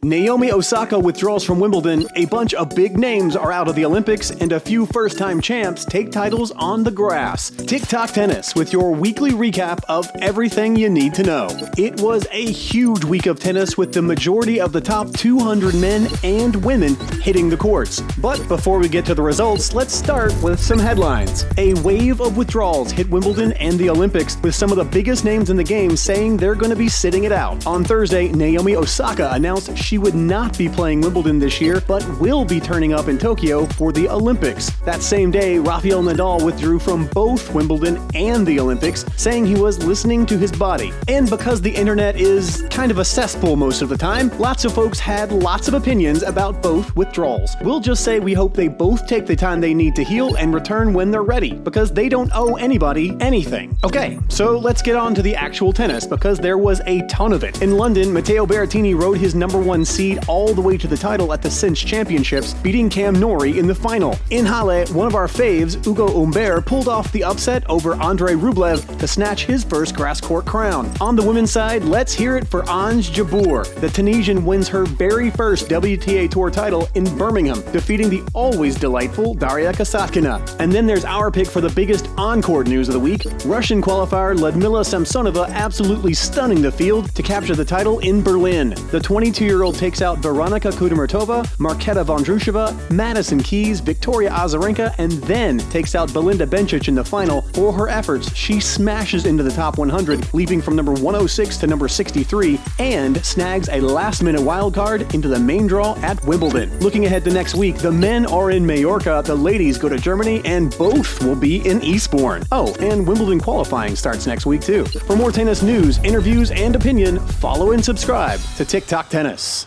Naomi Osaka withdraws from Wimbledon, a bunch of big names are out of the Olympics, and a few first-time champs take titles on the grass. Tick Tock Tennis with your weekly recap of everything you need to know. It was a huge week of tennis with the majority of the top 200 men and women hitting the courts. But before we get to the results, let's start with some headlines. A wave of withdrawals hit Wimbledon and the Olympics, with some of the biggest names in the game saying they're going to be sitting it out. On Thursday, Naomi Osaka announced she would not be playing Wimbledon this year, but will be turning up in Tokyo for the Olympics. That same day, Rafael Nadal withdrew from both Wimbledon and the Olympics, saying he was listening to his body. And because the internet is kind of a cesspool most of the time, lots of folks had lots of opinions about both withdrawals. We'll just say we hope they both take the time they need to heal and return when they're ready, because they don't owe anybody anything. Okay, so let's get on to the actual tennis, because there was a ton of it. In London, Matteo Berrettini rode his #1 seed all the way to the title at the Cinch Championships, beating Cam Norrie in the final. In Halle, one of our faves, Ugo Humbert, pulled off the upset over Andrei Rublev to snatch his first grass court crown. On the women's side, let's hear it for Ons Jabeur. The Tunisian wins her very first WTA Tour title in Birmingham, defeating the always delightful Daria Kasatkina. And then there's our pick for the biggest on-court news of the week. Russian qualifier Liudmila Samsonova absolutely stunning the field to capture the title in Berlin. The 22-year-old takes out Veronika Kudermetova, Marketa Vondrushova, Madison Keys, Victoria Azarenka, and then takes out Belinda Bencic in the final. For her efforts, she smashes into the top 100, leaping from number 106 to number 63, and snags a last-minute wildcard into the main draw at Wimbledon. Looking ahead to next week, the men are in Majorca, the ladies go to Germany, and both will be in Eastbourne. Oh, and Wimbledon qualifying starts next week too. For more tennis news, interviews, and opinion, follow and subscribe to Tick Tock Tennis.